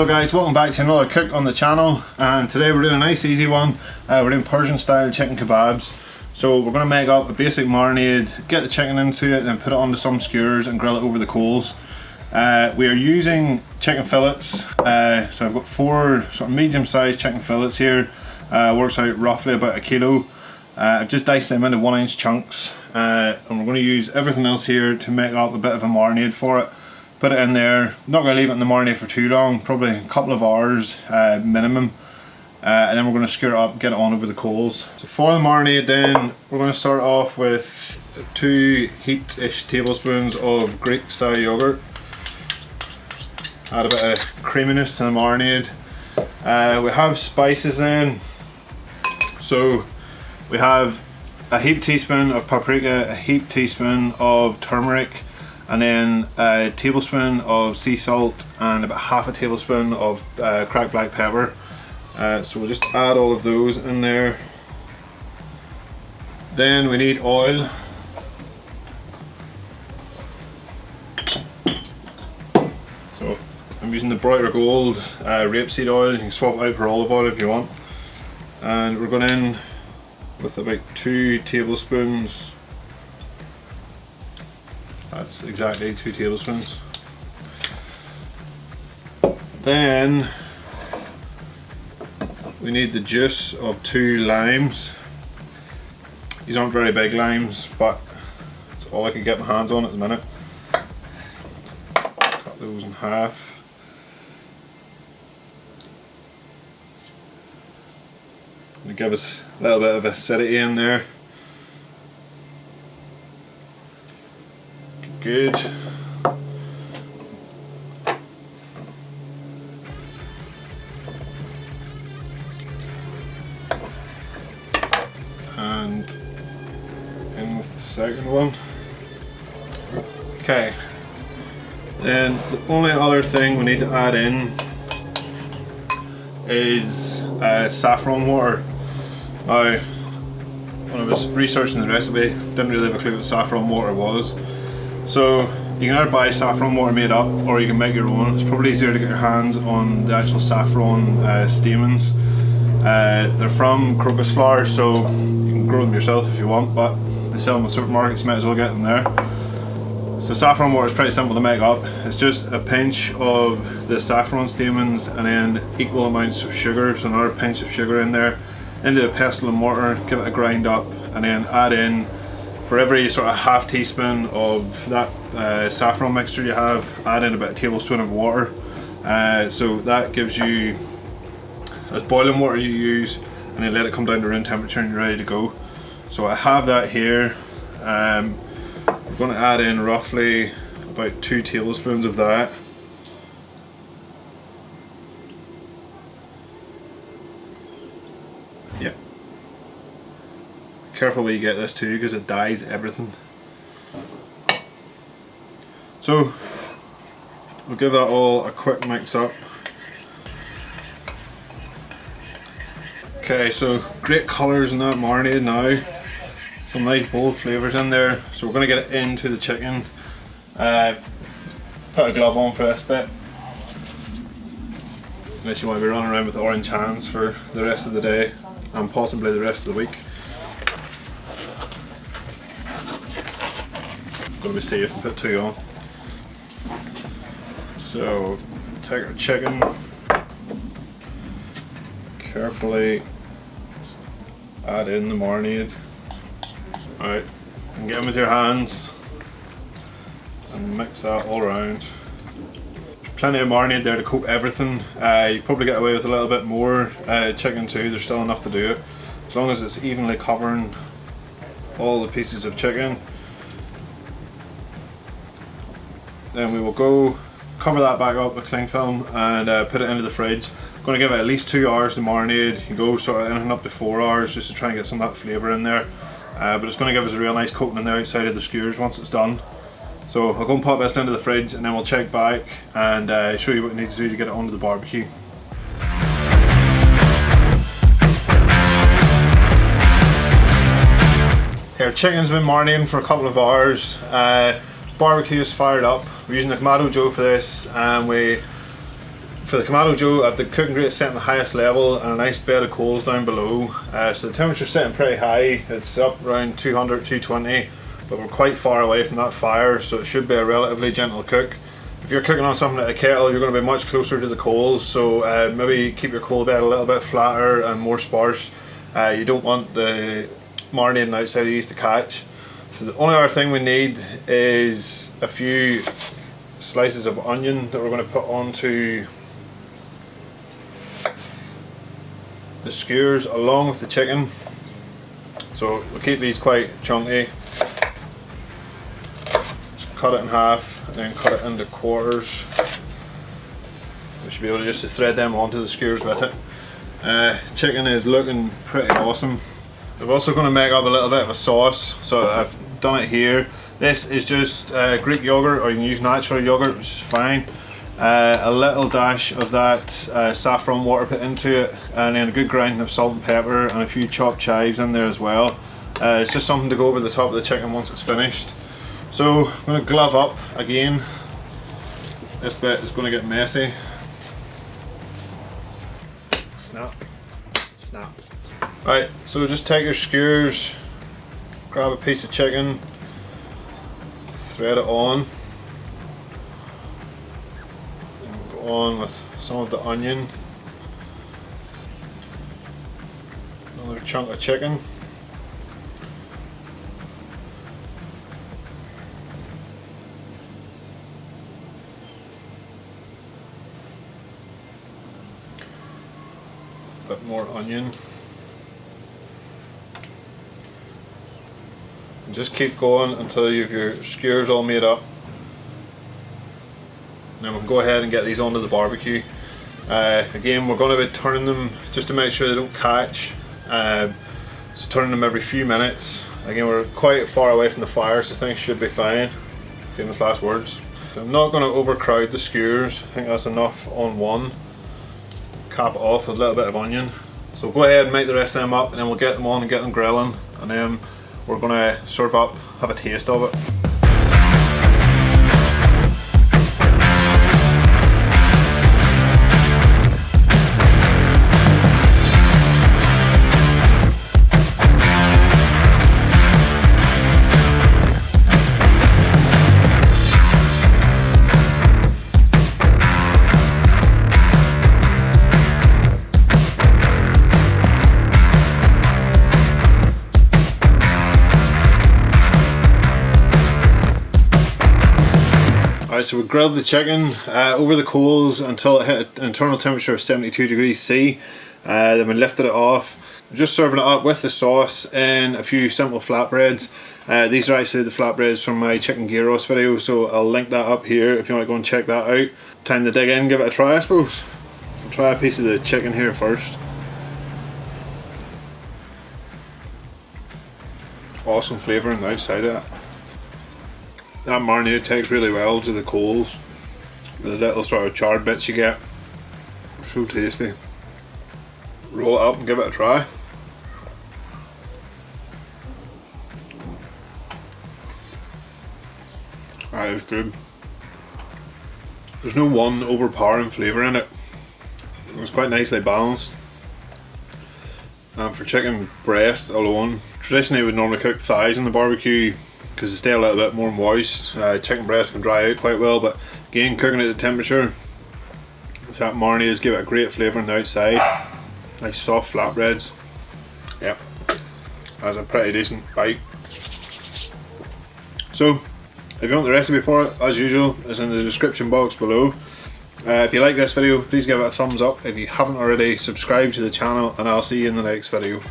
Hello guys, welcome back to another cook on the channel, and today we're doing a nice easy one. We're doing Persian style chicken kebabs. So we're going to make up a basic marinade, get the chicken into it, then put it onto some skewers and grill it over the coals. We are using chicken fillets, so I've got 4 sort of medium sized chicken fillets here. Works out roughly about 1 kilo. I've just diced them into 1-inch chunks, and we're going to use everything else here to make up a bit of a marinade for it. Put it in there, not going to leave it in the marinade for too long, probably a couple of hours minimum, and then we're going to skewer it up, get it on over the coals. So for the marinade then, we're going to start off with 2 heaped-ish tablespoons of Greek style yogurt. Add a bit of creaminess to the marinade. We have spices then, so we have a heaped teaspoon of paprika, a heaped teaspoon of turmeric, and then a tablespoon of sea salt and about half a tablespoon of cracked black pepper. So we'll just add all of those in there. Then we need oil. So I'm using the brighter gold rapeseed oil. You can swap it out for olive oil if you want. And we're going in with about 2 tablespoons. That's exactly 2 tablespoons. Then we need the juice of 2 limes. These aren't very big limes, but it's all I can get my hands on at the minute. Cut those in half. Gonna give us a little bit of acidity in there. Good. And in with the second one. Okay. Then the only other thing we need to add in is saffron water. Now, when I was researching the recipe, didn't really have a clue what saffron water was. So you can either buy saffron water made up, or you can make your own. It's probably easier to get your hands on the actual saffron stamens. They're from crocus flower, so you can grow them yourself if you want, but they sell them in the supermarkets, might as well get them there. So saffron water is pretty simple to make up. It's just a pinch of the saffron stamens and then equal amounts of sugar, so another pinch of sugar in there, into a pestle and mortar, give it a grind up, and then add in, for every sort of half teaspoon of that saffron mixture you have, add in about a tablespoon of water. So that gives you, as boiling water you use, and then let it come down to room temperature and you're ready to go. So I have that here. I'm going to add in roughly about 2 tablespoons of that. Yeah. Careful where you get this too, because it dyes everything. So we'll give that all a quick mix up. Okay, so great colours in that marinade now. Some nice bold flavours in there. So we're going to get it into the chicken. Put a glove on for this bit, unless you want to be running around with orange hands for the rest of the day and possibly the rest of the week. Got to be safe and put 2 on. So take our chicken, carefully add in the marinade. Alright, and get in with your hands and mix that all around. There's plenty of marinade there to coat everything. You probably get away with a little bit more chicken too, there's still enough to do it. As long as it's evenly covering all the pieces of chicken. Then we will go cover that back up with cling film and put it into the fridge. I'm going to give it at least 2 hours to marinade. You can go sort of anything up to 4 hours just to try and get some of that flavour in there. But it's going to give us a real nice coating on the outside of the skewers once it's done. So I'll go and pop this into the fridge and then we'll check back and show you what we need to do to get it onto the barbecue. Okay, our chicken's been marinating for a couple of hours. Barbecue is fired up. We're using the Kamado Joe for this, and we For the Kamado Joe, I have the cooking grate set on the highest level and a nice bed of coals down below. So the temperature's setting pretty high. It's up around 200, 220, but we're quite far away from that fire, so it should be a relatively gentle cook. If you're cooking on something like a kettle, you're going to be much closer to the coals, so maybe keep your coal bed a little bit flatter and more sparse. You don't want the marinating outside of these to catch. So the only other thing we need is a few slices of onion that we're going to put onto the skewers along with the chicken. So we'll keep these quite chunky. Just cut it in half and then cut it into quarters. We should be able to just thread them onto the skewers with it. Chicken is looking pretty awesome. We're also going to make up a little bit of a sauce, so I've done it here. This is just Greek yogurt, or you can use natural yogurt, which is fine. A little dash of that saffron water put into it, and then a good grinding of salt and pepper and a few chopped chives in there as well. It's just something to go over the top of the chicken once it's finished. So I'm going to glove up again. This bit is going to get messy. Snap, snap. Right, so just take your skewers, grab a piece of chicken, thread it on. On with some of the onion, another chunk of chicken, a bit more onion, and just keep going until you have your skewers all made up. Now we'll go ahead and get these onto the barbecue. Again, we're going to be turning them just to make sure they don't catch. So turning them every few minutes. Again, we're quite far away from the fire, so things should be fine. Famous last words. So I'm not going to overcrowd the skewers. I think that's enough on one. Cap it off with a little bit of onion. So we'll go ahead and make the rest of them up, and then we'll get them on and get them grilling, and then we're going to serve up, have a taste of it. So we grilled the chicken over the coals until it hit an internal temperature of 72 degrees C. Then we lifted it off. We're just serving it up with the sauce and a few simple flatbreads. These are actually the flatbreads from my chicken gyros video, so I'll link that up here if you want to go and check that out. Time to dig in, give it a try I suppose. I'll try a piece of the chicken here first. Awesome flavour on the outside of it. That marinade takes really well to the coals. The little sort of charred bits you get. So tasty. Roll it up and give it a try. That is good. There's no one overpowering flavour in it. It's quite nicely balanced. And for chicken breast alone, traditionally we would normally cook thighs in the barbecue because they stay a little bit more moist. Chicken breast can dry out quite well, but again, cooking at the temperature, that marinades give it a great flavour on the outside. Nice soft flatbreads. Yep, that's a pretty decent bite. So, if you want the recipe for it, as usual, it's in the description box below. If you like this video, please give it a thumbs up. If you haven't already, subscribe to the channel, and I'll see you in the next video.